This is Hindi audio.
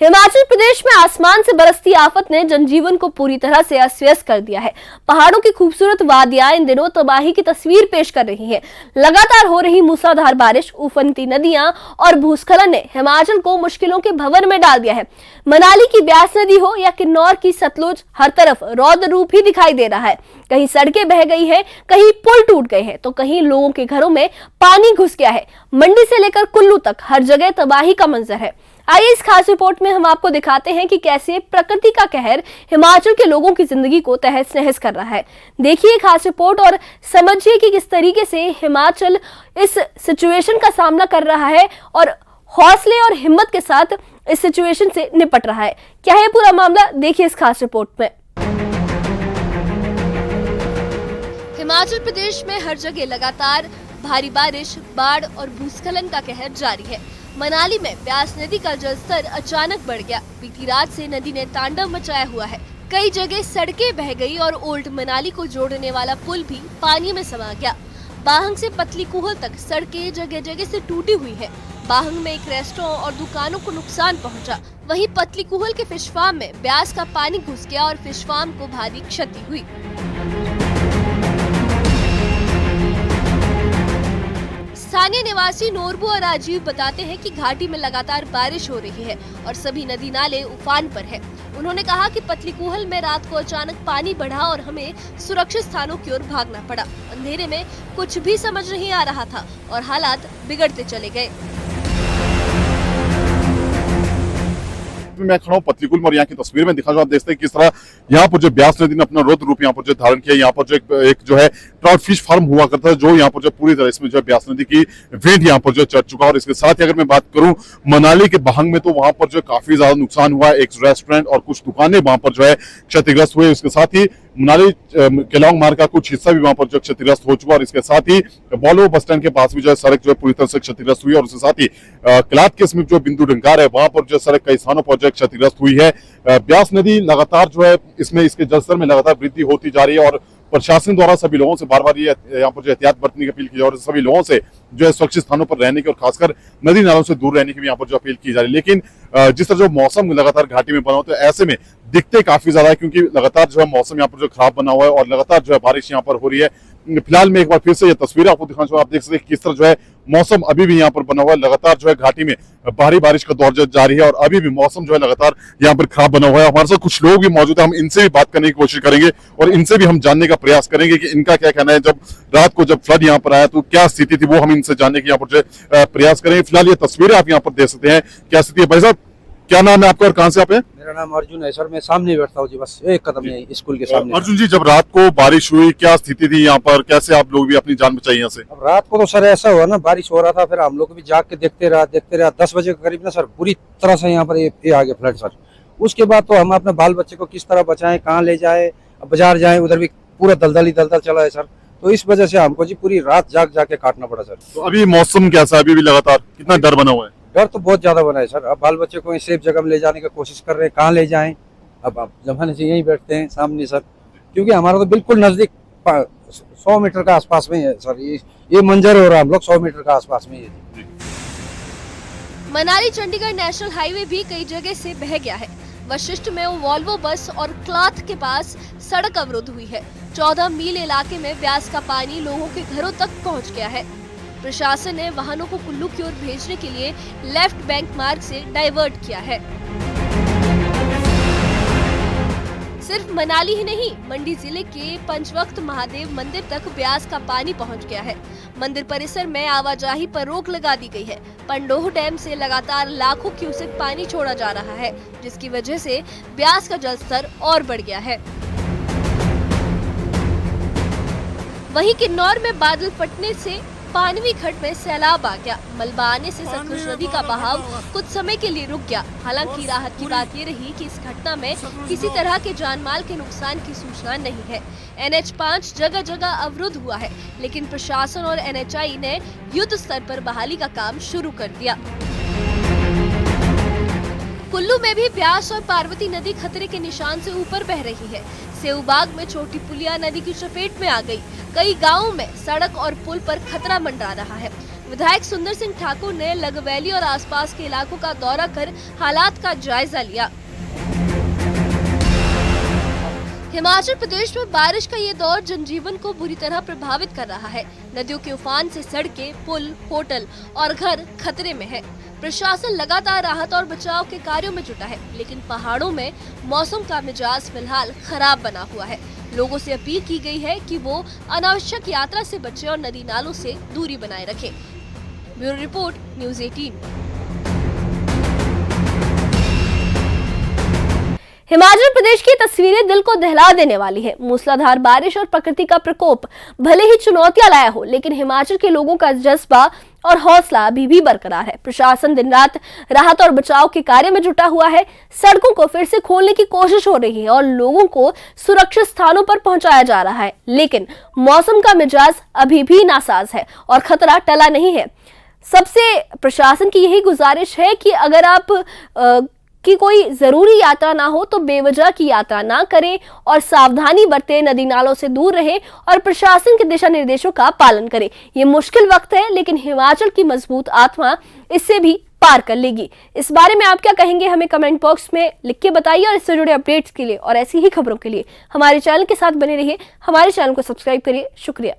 हिमाचल प्रदेश में आसमान से बरसती आफत ने जनजीवन को पूरी तरह से अस्त व्यस्त कर दिया है। पहाड़ों की खूबसूरत वादियां इन दिनों तबाही की तस्वीर पेश कर रही हैं। लगातार हो रही मूसलाधार बारिश, उफनती नदियां और भूस्खलन ने हिमाचल को मुश्किलों के भंवर में डाल दिया है। मनाली की ब्यास नदी हो या किन्नौर की सतलुज, हर तरफ रौद्र रूप ही दिखाई दे रहा है। कहीं सड़कें बह गई हैं, कहीं पुल टूट गए हैं, तो कहीं लोगों के घरों में पानी घुस गया है। मंडी से लेकर कुल्लू तक हर जगह तबाही का मंजर है। आइए इस खास रिपोर्ट में हम आपको दिखाते हैं कि कैसे प्रकृति का कहर हिमाचल के लोगों की जिंदगी को तहस नहस कर रहा है। देखिए खास रिपोर्ट और समझिए कि किस तरीके से हिमाचल इस सिचुएशन का सामना कर रहा है और हौसले और हिम्मत के साथ इस सिचुएशन से निपट रहा है। क्या है पूरा मामला, देखिए इस खास रिपोर्ट में। हिमाचल प्रदेश में हर जगह लगातार भारी बारिश, बाढ़ और भूस्खलन का कहर जारी है। मनाली में ब्यास नदी का जलस्तर अचानक बढ़ गया। बीती रात से नदी ने तांडव मचाया हुआ है। कई जगह सड़कें बह गई और ओल्ड मनाली को जोड़ने वाला पुल भी पानी में समा गया। बाहंग से पतली कूहल तक सड़कें जगह जगह से टूटी हुई है। बाहंग में एक रेस्टोरेंट और दुकानों को नुकसान पहुंचा। वहीं पतली कूहल के फिश फार्म में ब्यास का पानी घुस गया और फिश फार्म को भारी क्षति हुई। स्थानीय निवासी नोरबू और राजीव बताते हैं कि घाटी में लगातार बारिश हो रही है और सभी नदी नाले उफान पर है। उन्होंने कहा कि पतली कूहल में रात को अचानक पानी बढ़ा और हमें सुरक्षित स्थानों की ओर भागना पड़ा। अंधेरे में कुछ भी समझ नहीं आ रहा था और हालात बिगड़ते चले गए। मैं खड़ा हूँ पतली कूहल में और यहाँ की तस्वीर में दिखा जो आप देखते हैं किस तरह यहाँ पर जो ब्यास नदी ने अपना रौद्र रूप यहाँ पर जो धारण किया। यहाँ पर जो एक जो है ट्राउट फिश फार्म हुआ करता है, जो यहाँ पर जो पूरी तरह इसमें जो है ब्यास नदी की वेट यहाँ पर जो चढ़ चुका है। और इसके साथ ही अगर मैं बात करूँ मनाली के बाहंग में, तो वहां पर जो काफी ज्यादा नुकसान हुआ है। एक रेस्टोरेंट और कुछ दुकानें वहां पर जो है क्षतिग्रस्त हुए। इसके साथ ही मनाली केलांग मार्ग का कुछ हिस्सा भी वहां पर जो क्षतिग्रस्त हो चुका। और इसके साथ ही वॉल्वो बस स्टैंड के पास भी जो है सड़क जो है पूरी तरह से क्षतिग्रस्त हुई। और उसके साथ ही क्लात के समीप जो बिंदु डंकार है, वहां पर जो सड़क कई स्थानों पर जो क्षतिग्रस्त हुई है। ब्यास नदी लगातार जो है इसमें इसके जलस्तर में लगातार वृद्धि होती जा रही है और प्रशासन द्वारा सभी लोगों से बार बार ये यहाँ पर जो एहतियात बरतने की अपील की जा रही है और सभी लोगों से जो है सुरक्षित स्थानों पर रहने की और खासकर नदी नालों से दूर रहने की भी यहाँ पर जो अपील की जा रही है। लेकिन जिस तरह जो मौसम लगातार घाटी में बना होता है, ऐसे में दिखते काफी ज्यादा है, क्योंकि लगातार जो है मौसम यहाँ पर जो खराब बना हुआ है और लगातार जो है बारिश यहाँ पर हो रही है। फिलहाल मैं एक बार फिर से ये तस्वीरें आपको दिखाना चाहूँ। आप देख सकते हैं किस तरह जो है मौसम अभी भी यहाँ पर बना हुआ है। लगातार जो है घाटी में भारी बारिश का दौर जारी है और अभी भी मौसम जो है लगातार यहाँ पर खराब बना हुआ है। हमारे साथ कुछ लोग भी मौजूद है, हम इनसे भी बात करने की कोशिश करेंगे और इनसे भी हम जानने का प्रयास करेंगे कि इनका क्या कहना है। जब रात को जब फ्लड यहाँ पर आया तो क्या स्थिति थी, वो हम इनसे जानने की यहाँ पर जो प्रयास करेंगे। फिलहाल ये तस्वीरें आप यहाँ पर देख सकते हैं क्या स्थिति है। भाई साहब, क्या नाम है आपका और कहां से आप हैं? मेरा नाम अर्जुन है सर, मैं सामने बैठता हूँ जी, बस एक कदम है स्कूल के सामने। अर्जुन जी, जब रात को बारिश हुई, क्या स्थिति थी यहाँ पर, कैसे आप लोग भी अपनी जान बचाई यहाँ से? अब रात को तो सर ऐसा हुआ ना, बारिश हो रहा था, फिर हम लोग भी जाग के देखते रहा 10 बजे के करीब ना सर पूरी तरह से यहाँ पर ये आ गया फ्लड सर। उसके बाद तो हम अपने बाल बच्चे को किस तरह बचाएं, कहाँ ले जाए, बाजार जाए, उधर भी पूरा दलदल ही दलदल चला है सर। तो इस वजह से हमको जी पूरी रात जाके काटना पड़ा सर। तो अभी मौसम कैसा है? अभी भी लगातार कितना डर बना हुआ है? डर तो बहुत ज्यादा बना है सर। अब बाल बच्चे को सेफ जगह में ले जाने की कोशिश कर रहे हैं, कहाँ ले जाएं। अब जमाने से यहीं बैठते हैं सामने सर, क्योंकि हमारा तो बिल्कुल नजदीक 100 मीटर का आसपास में है सर। ये मंजर हो रहा है, हम लोग 100 मीटर का आसपास में है। मनाली चंडीगढ़ नेशनल हाईवे भी कई जगह से बह गया है। वशिष्ठ में वॉल्वो बस और क्लाथ के पास सड़क अवरुद्ध हुई है। 14 मील इलाके में ब्यास का पानी लोगों के घरों तक पहुंच गया है। प्रशासन ने वाहनों को कुल्लू की ओर भेजने के लिए लेफ्ट बैंक मार्ग से डाइवर्ट किया है। सिर्फ मनाली ही नहीं, मंडी जिले के पंचवक्त महादेव मंदिर तक ब्यास का पानी पहुंच गया है। मंदिर परिसर में आवाजाही पर रोक लगा दी गई है। पंडोह डैम से लगातार लाखों क्यूसेक पानी छोड़ा जा रहा है, जिसकी वजह से ब्यास का जलस्तर और बढ़ गया है। वहीं किन्नौर में बादल फटने से पानवी खड्ड में सैलाब आ गया। मलबा आने से सतलुज नदी का बहाव कुछ समय के लिए रुक गया। हालांकि राहत की बात ये रही कि इस घटना में किसी तरह के जानमाल के नुकसान की सूचना नहीं है। NH5 जगह जगह अवरुद्ध हुआ है, लेकिन प्रशासन और NHI ने युद्ध स्तर पर बहाली का काम शुरू कर दिया। कुल्लू में भी ब्यास और पार्वती नदी खतरे के निशान से ऊपर बह रही है। सेऊबाग में छोटी पुलिया नदी की चपेट में आ गई। कई गांवों में सड़क और पुल पर खतरा मंडरा रहा है। विधायक सुंदर सिंह ठाकुर ने लगवैली और आसपास के इलाकों का दौरा कर हालात का जायजा लिया। हिमाचल प्रदेश में बारिश का ये दौर जनजीवन को बुरी तरह प्रभावित कर रहा है। नदियों के उफान से सड़कें, पुल, होटल और घर खतरे में है। प्रशासन लगातार राहत और बचाव के कार्यों में जुटा है, लेकिन पहाड़ों में मौसम का मिजाज फिलहाल खराब बना हुआ है। लोगों से अपील की गई है कि वो अनावश्यक यात्रा से बचें और नदी नालों से दूरी बनाए रखें। Bureau report, news 18। Himachal Pradesh की तस्वीरें दिल को दहला देने वाली है। मूसलाधार बारिश और प्रकृति का प्रकोप भले ही चुनौतियां लाया हो, लेकिन हिमाचल के लोगों का जज्बा और हौसला अभी भी बरकरार है। प्रशासन दिन रात राहत और बचाव के कार्य में जुटा हुआ है। सड़कों को फिर से खोलने की कोशिश हो रही है और लोगों को सुरक्षित स्थानों पर पहुंचाया जा रहा है, लेकिन मौसम का मिजाज अभी भी नासाज है और खतरा टला नहीं है। सबसे प्रशासन की यही गुजारिश है कि अगर आप कि कोई जरूरी यात्रा ना हो तो बेवजह की यात्रा ना करें और सावधानी बरतें, नदी नालों से दूर रहें और प्रशासन के दिशा निर्देशों का पालन करें। ये मुश्किल वक्त है, लेकिन हिमाचल की मजबूत आत्मा इससे भी पार कर लेगी। इस बारे में आप क्या कहेंगे, हमें कमेंट बॉक्स में लिख के बताइए। और इससे जुड़े अपडेट्स के लिए और ऐसी ही खबरों के लिए हमारे चैनल के साथ बने रहिए। हमारे चैनल को सब्सक्राइब करिए। शुक्रिया।